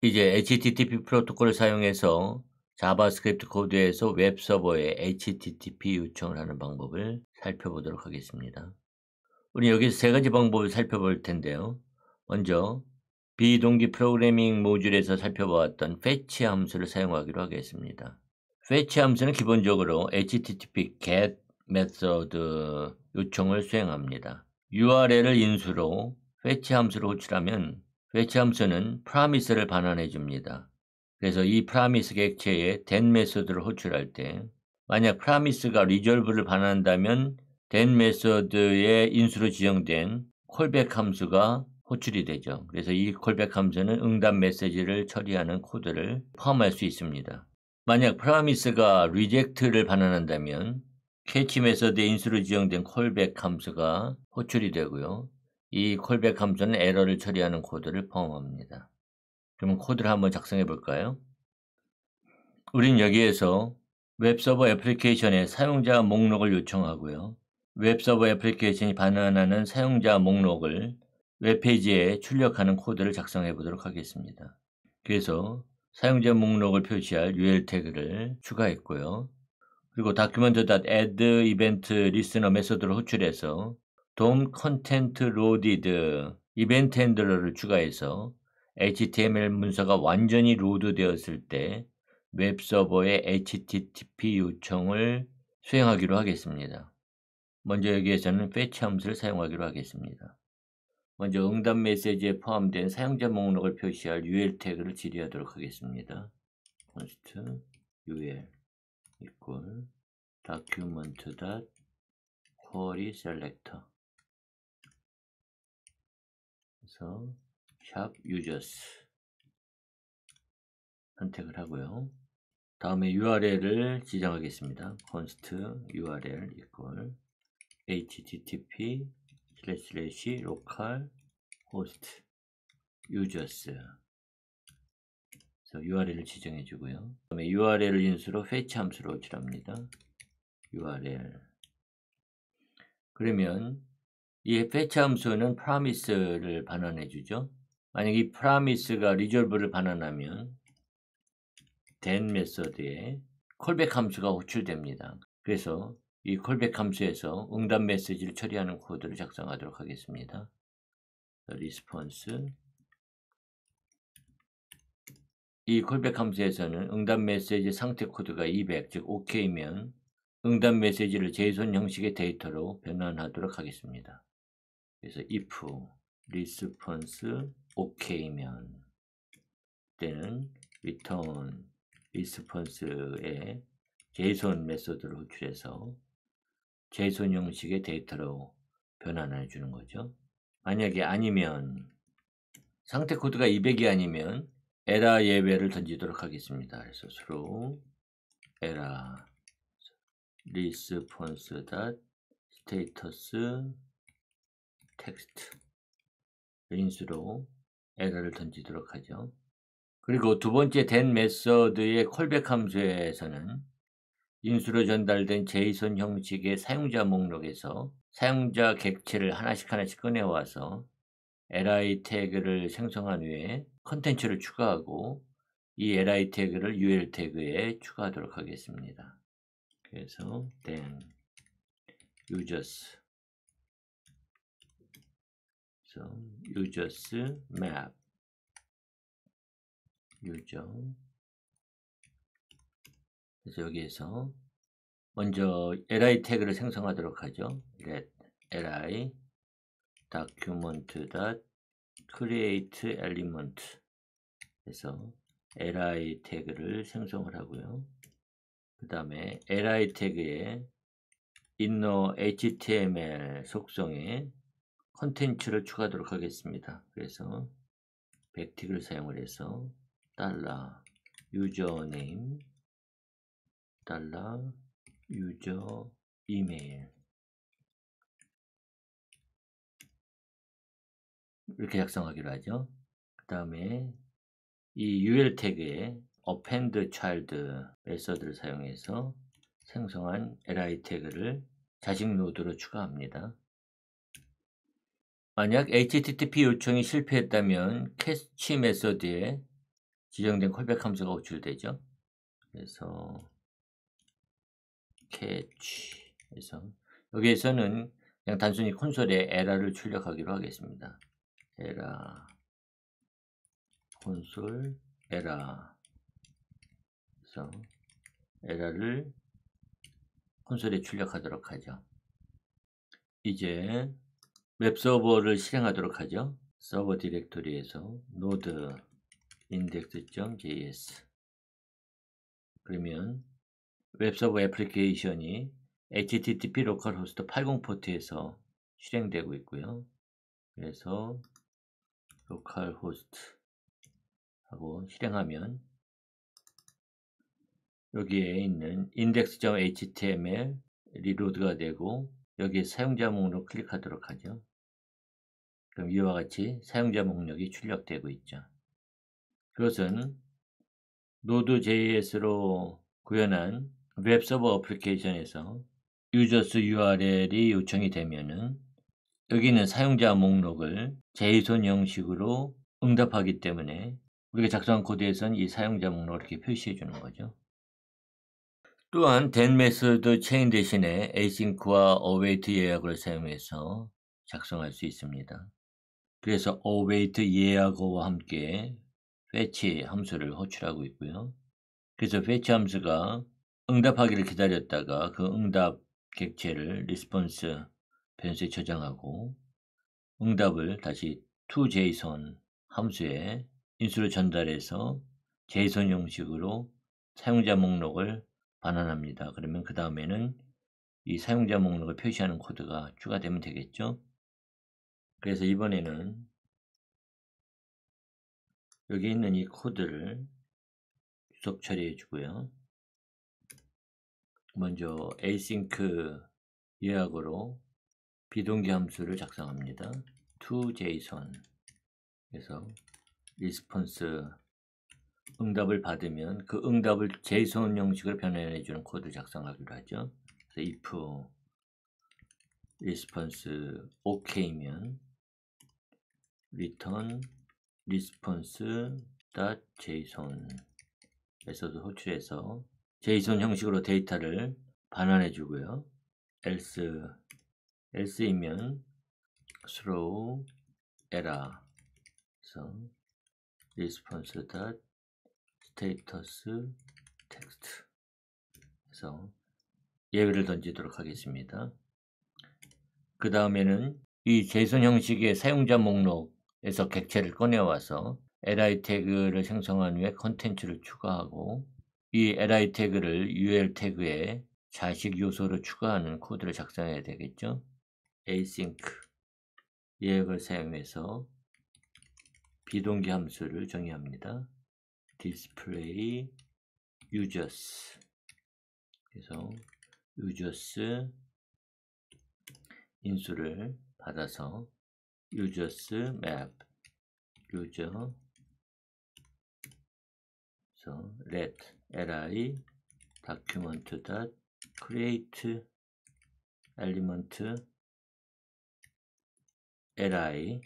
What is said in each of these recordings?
이제 HTTP 프로토콜을 사용해서 자바스크립트 코드에서 웹서버에 HTTP 요청을 하는 방법을 살펴보도록 하겠습니다. 우리 여기서 세 가지 방법을 살펴볼 텐데요. 먼저 비동기 프로그래밍 모듈에서 살펴보았던 fetch 함수를 사용하기로 하겠습니다. fetch 함수는 기본적으로 HTTP get 메소드 요청을 수행합니다. URL을 인수로 fetch 함수를 호출하면 fetch 함수는 promise를 반환해 줍니다. 그래서 이 promise 객체에 then 메소드를 호출할 때 만약 promise가 resolve를 반환한다면 then 메소드의 인수로 지정된 callback 함수가 호출이 되죠. 그래서 이 callback 함수는 응답 메시지를 처리하는 코드를 포함할 수 있습니다. 만약 promise가 reject를 반환한다면 catch 메소드의 인수로 지정된 callback 함수가 호출이 되고요. 이 callback 함수는 에러를 처리하는 코드를 포함합니다. 그러면 코드를 한번 작성해 볼까요? 우린 여기에서 웹서버 애플리케이션에 사용자 목록을 요청하고요. 웹서버 애플리케이션이 반환하는 사용자 목록을 웹페이지에 출력하는 코드를 작성해 보도록 하겠습니다. 그래서 사용자 목록을 표시할 UL 태그를 추가했고요. 그리고 document.add event listener 메소드를 호출해서 DOM content loaded 이벤트 핸들러를 추가해서 HTML 문서가 완전히 로드되었을 때 웹서버에 HTTP 요청을 수행하기로 하겠습니다. 먼저 여기에서는 fetch 함수를 사용하기로 하겠습니다. 먼저 응답 메시지에 포함된 사용자 목록을 표시할 UL 태그를 질의하도록 하겠습니다. const UL equal document.query selector 그래서 샵 users 선택을 하고요. 다음에 URL을 지정하겠습니다. const URL equal http localhost users 그래서 URL을 지정해 주고요. 다음에 URL을 인수로 fetch 함수로 호출합니다. URL 그러면 이 fetch 함수는 promise를 반환해 주죠. 만약 이 promise가 resolve를 반환하면 then 메소드에 callback 함수가 호출됩니다. 그래서 이 callback 함수에서 응답 메시지를 처리하는 코드를 작성하도록 하겠습니다. response 이 callback 함수에서는 응답 메시지 상태 코드가 200, 즉 OK면 응답 메시지를 JSON 형식의 데이터로 변환하도록 하겠습니다. 그래서 if response OK면 때는 return response에 JSON 메소드를 호출해서 JSON 형식의 데이터로 변환해 주는 거죠. 만약에 아니면 상태 코드가 200이 아니면 에러 예외를 던지도록 하겠습니다. 그래서 through error response.status text 인수로 에러를 던지도록 하죠. 그리고 두 번째 then 메소드의 callback 함수에서는 인수로 전달된 JSON 형식의 사용자 목록에서 사용자 객체를 하나씩 꺼내와서 li 태그를 생성한 후에 컨텐츠를 추가하고 이 li 태그를 ul 태그에 추가하도록 하겠습니다. 그래서 then users users map user 그래서 여기에서 먼저 li 태그를 생성하도록 하죠. let li document.create element 그래서 li 태그를 생성을 하고요. 그 다음에 li 태그에 inner html 속성에 컨텐츠를 추가하도록 하겠습니다. 그래서 백틱을 사용을 해서 $username $user email 이렇게 작성하기로 하죠. 그 다음에 이 ul 태그에 append child 메서드를 사용해서 생성한 li 태그를 자식 노드로 추가합니다. 만약 HTTP 요청이 실패했다면 캐치 메서드에 지정된 콜백 함수가 호출되죠. 그래서 catch 해서 여기에서는 그냥 단순히 콘솔에 에러를 출력하기로 하겠습니다. 에러 콘솔 에러 그래서 에러를 콘솔에 출력하도록 하죠. 이제 웹서버를 실행하도록 하죠. 서버 디렉토리에서 node index.js 그러면 웹서버 애플리케이션이 http 로컬호스트 80 포트에서 실행되고 있고요. 그래서 로컬호스트 하고 실행하면 여기에 있는 index.html 리로드가 되고 여기에 사용자 목록 클릭하도록 하죠. 그럼 이와 같이 사용자 목록이 출력되고 있죠. 그것은 Node.js로 구현한 웹서버 어플리케이션에서 users URL이 요청이 되면은 여기 있는 사용자 목록을 JSON 형식으로 응답하기 때문에 우리가 작성한 코드에서는 이 사용자 목록을 이렇게 표시해 주는 거죠. 또한 then 메소드 체인 대신에 asynch와 await 예약을 사용해서 작성할 수 있습니다. 그래서 await 예약어와 함께 fetch 함수를 호출하고 있고요. 그래서 fetch 함수가 응답하기를 기다렸다가 그 응답 객체를 response 변수에 저장하고 응답을 다시 toJSON 함수에 인수로 전달해서 JSON 형식으로 사용자 목록을 반환합니다. 그러면 그 다음에는 이 사용자 목록을 표시하는 코드가 추가되면 되겠죠. 그래서 이번에는 여기 있는 이 코드를 주석 처리해 주고요. 먼저 async 예약으로 비동기 함수를 작성합니다. toJSON 그래서 response 응답을 받으면 그 응답을 JSON 형식으로 변환해 주는 코드 작성하기로 하죠. 그래서 if response ok면 return response.json 에서도 호출해서 JSON 형식으로 데이터를 반환해 주고요. else이면 throw error 그래서 response.status text 그래서 예외를 던지도록 하겠습니다. 그 다음에는 이 JSON 형식의 사용자 목록에서 객체를 꺼내와서 li 태그를 생성한 후에 컨텐츠를 추가하고 이 li 태그를 ul 태그에 자식 요소로 추가하는 코드를 작성해야 되겠죠. async 예약을 사용해서 비동기 함수를 정의합니다. display users 그래서 users 인수를 받아서 users map user 그래서 let li document.create element li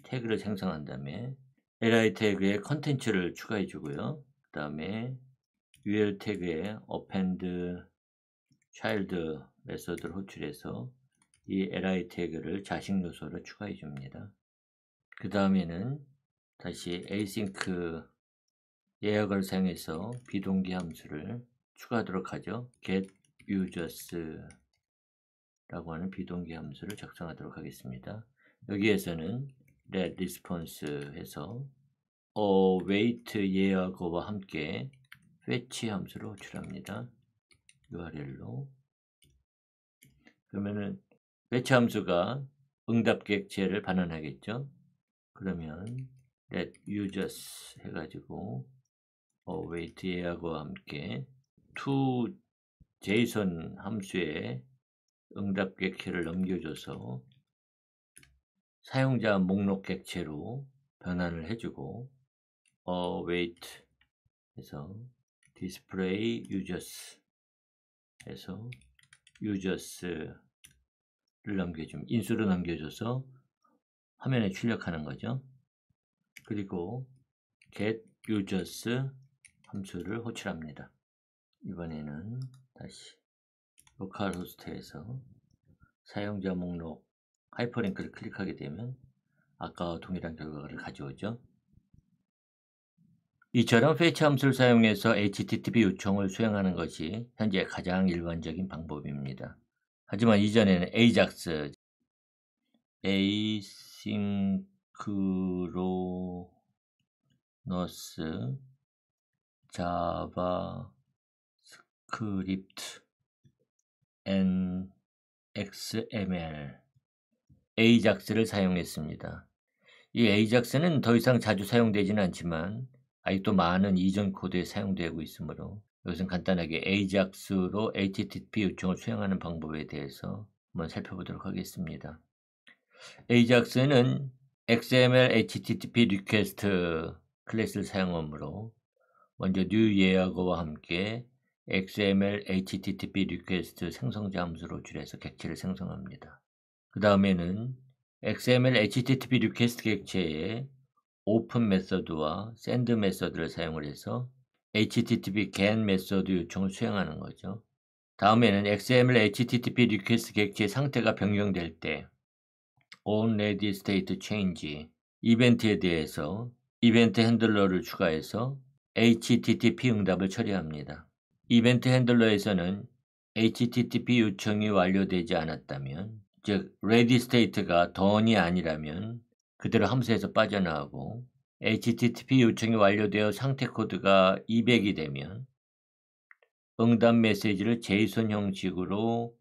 태그를 생성한 다음에 li 태그에 컨텐츠를 추가해 주고요. 그 다음에 ul 태그에 append child 메소드를 호출해서 이 li 태그를 자식 요소로 추가해 줍니다. 그 다음에는 다시 async 예약을 사용해서 비동기 함수를 추가하도록 하죠. get users 라고 하는 비동기 함수를 작성하도록 하겠습니다. 여기에서는 let response 해서 await 예약어와 함께 fetch 함수를 호출합니다. URL로 그러면은 fetch 함수가 응답 객체를 반환하겠죠. 그러면 let users 해가지고 await 예약어와 함께 to JSON 함수에 응답 객체를 넘겨줘서 사용자 목록 객체로 변환을 해주고 await 해서 display users 해서 users를 인수로 넘겨줘서 화면에 출력하는 거죠. 그리고 get users 함수를 호출합니다. 이번에는 다시 로컬호스트에서 사용자 목록 하이퍼링크를 클릭하게 되면 아까와 동일한 결과를 가져오죠. 이처럼 fetch 함수를 사용해서 HTTP 요청을 수행하는 것이 현재 가장 일반적인 방법입니다. 하지만 이전에는 AJAX, Asynchronous JavaScript and XML AJAX를 사용했습니다. 이 AJAX는 더 이상 자주 사용되지는 않지만 아직도 많은 이전 코드에 사용되고 있으므로 이것은 간단하게 AJAX로 HTTP 요청을 수행하는 방법에 대해서 한번 살펴보도록 하겠습니다. AJAX는 XML HTTP request 클래스를 사용하므로 먼저 new 예약어와 함께 XML HTTP request 생성자 함수로 줄여서 객체를 생성합니다. 그 다음에는 XML HTTP request 객체에 open 메서드와 send 메서드를 사용을 해서 HTTP get 메서드 요청을 수행하는 거죠. 다음에는 XML HTTP request 객체의 상태가 변경될 때 onReady state change 이벤트에 대해서 이벤트 핸들러를 추가해서 HTTP 응답을 처리합니다. 이벤트 핸들러에서는 HTTP 요청이 완료되지 않았다면, 즉 ready state가 done이 아니라면 그대로 함수에서 빠져나가고 HTTP 요청이 완료되어 상태 코드가 200이 되면 응답 메시지를 JSON 형식으로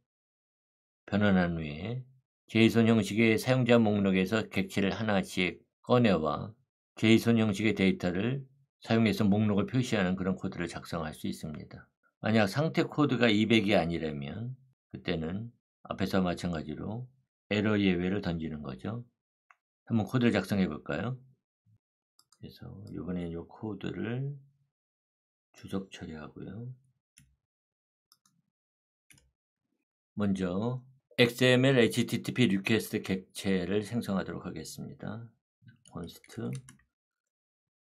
변환한 후에 JSON 형식의 사용자 목록에서 객체를 하나씩 꺼내와 JSON 형식의 데이터를 사용해서 목록을 표시하는 그런 코드를 작성할 수 있습니다. 만약 상태 코드가 200이 아니라면 그때는 앞에서와 마찬가지로 에러 예외를 던지는 거죠. 한번 코드를 작성해 볼까요? 그래서 이번엔 이 코드를 주석 처리하고요. 먼저 XML HTTP 리퀘스트 객체를 생성하도록 하겠습니다. const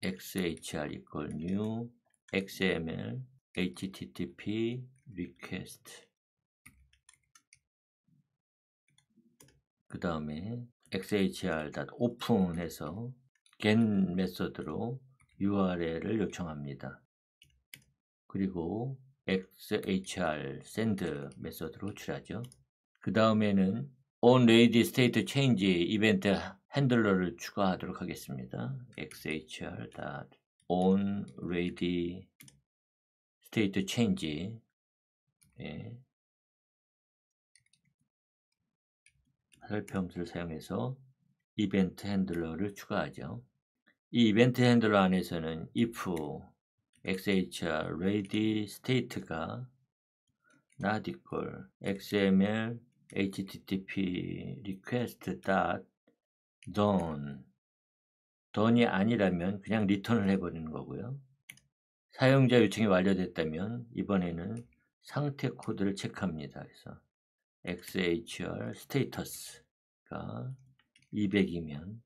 xhr equal new XML HTTP request 그 다음에 xhr.open 해서 get 메서드로 URL을 요청합니다. 그리고 xhr send 메서드로 호출하죠. 그 다음에는 onReady state change 이벤트 핸들러를 추가하도록 하겠습니다. xhr.onReady state change 화살표 함수를 사용해서 이벤트 핸들러를 추가하죠. 이 이벤트 핸들러 안에서는 if xhr ready state가 not equal xml http request done이 아니라면 그냥 리턴을 해버리는 거고요. 사용자 요청이 완료됐다면 이번에는 상태 코드를 체크합니다. 그래서 xhr status가 200이면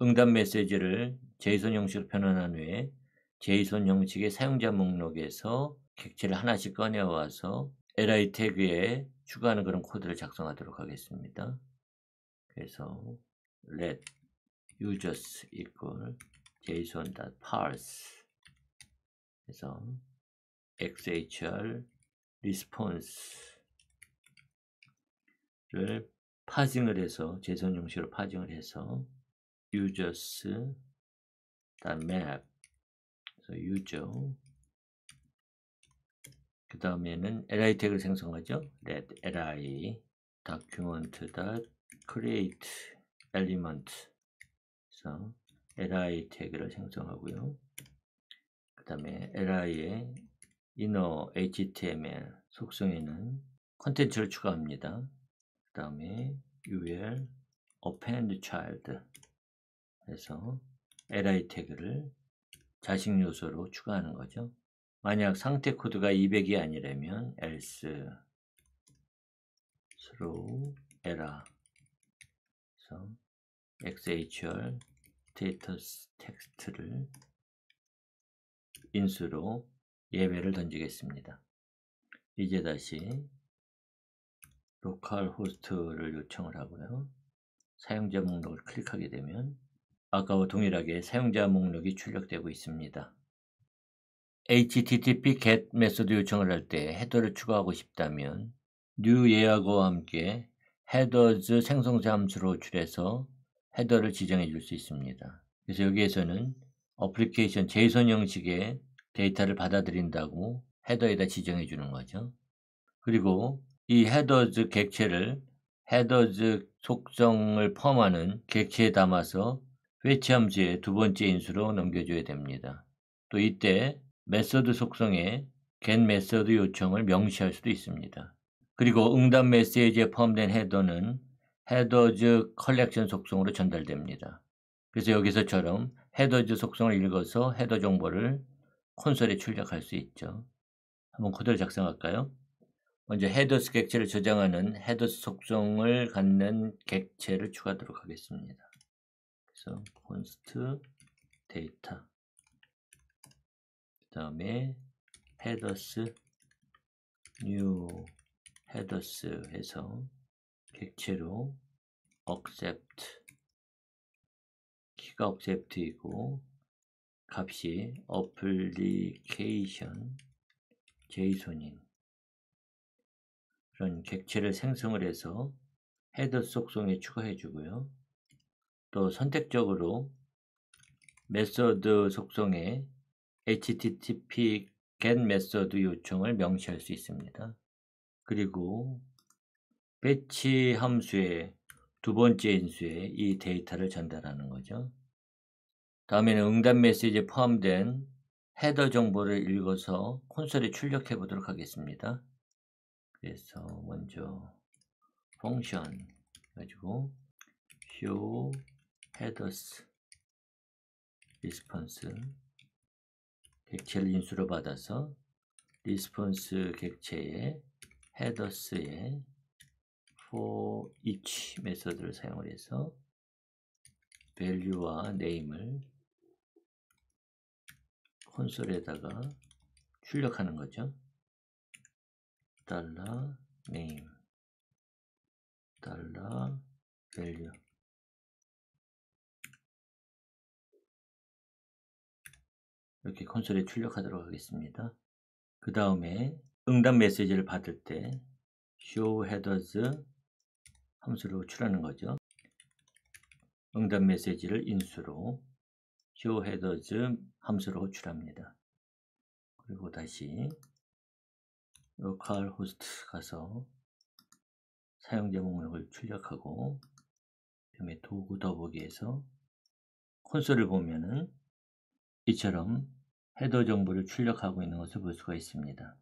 응답 메시지를 JSON 형식으로 변환한 후에 JSON 형식의 사용자 목록에서 객체를 하나씩 꺼내와서 li 태그에 추가하는 그런 코드를 작성하도록 하겠습니다. 그래서 let users equal json.parse 그래서 xhr response를 파징을 해서 JSON 형식으로 파징을 해서 users.map 그래서 user 그 다음에는 li 태그를 생성하죠. let li document.create element 그래서 li 태그를 생성하고요. 그 다음에 li의 inner html 속성에는 컨텐츠를 추가합니다. 그 다음에 ul append child 해서 li 태그를 자식 요소로 추가하는 거죠. 만약 상태 코드가 200이 아니라면 else throw error 그래서 xhr 스테이터스 텍스트를 인수로 예외를 던지겠습니다. 이제 다시 로컬 호스트를 요청을 하고요. 사용자 목록을 클릭하게 되면 아까와 동일하게 사용자 목록이 출력되고 있습니다. http get 메소드 요청을 할 때 헤더를 추가하고 싶다면 new 예약어와 함께 headers 생성자 함수로 호출해서 헤더를 지정해 줄 수 있습니다. 그래서 여기에서는 어플리케이션 JSON 형식의 데이터를 받아들인다고 헤더에다 지정해 주는 거죠. 그리고 이 headers 객체를 headers 속성을 포함하는 객체에 담아서 fetch 함수의 두 번째 인수로 넘겨줘야 됩니다. 또 이때 메소드 속성에 get 메소드 요청을 명시할 수도 있습니다. 그리고 응답 메시지에 포함된 헤더는 headers collection 속성으로 전달됩니다. 그래서 여기서처럼 headers 속성을 읽어서 헤더 정보를 콘솔에 출력할 수 있죠. 한번 코드를 작성할까요? 먼저 headers 객체를 저장하는 headers 속성을 갖는 객체를 추가하도록 하겠습니다. 그래서 const data 그 다음에 headers new headers 해서 객체로 accept 키가 accept이고 값이 application JSON인 그런 객체를 생성을 해서 헤더 속성에 추가해 주고요. 또 선택적으로 메소드 속성에 http get 메소드 요청을 명시할 수 있습니다. 그리고 fetch 함수의 두 번째 인수에 이 데이터를 전달하는 거죠. 다음에는 응답 메시지에 포함된 헤더 정보를 읽어서 콘솔에 출력해 보도록 하겠습니다. 그래서 먼저 펑션 가지고 show headers response 객체를 인수로 받아서 response 객체의 headers에 for each 메소드를 사용을 해서 value와 name을 콘솔에다가 출력하는 거죠. $name $value 이렇게 콘솔에 출력하도록 하겠습니다. 그 다음에 응답 메시지를 받을 때 show headers 함수로 호출하는 거죠. 응답 메시지를 인수로 show headers 함수로 호출합니다. 그리고 다시 local host 가서 사용자 목록을 출력하고 그다음에 도구 더보기에서 콘솔을 보면은 이처럼 헤더 정보를 출력하고 있는 것을 볼 수가 있습니다.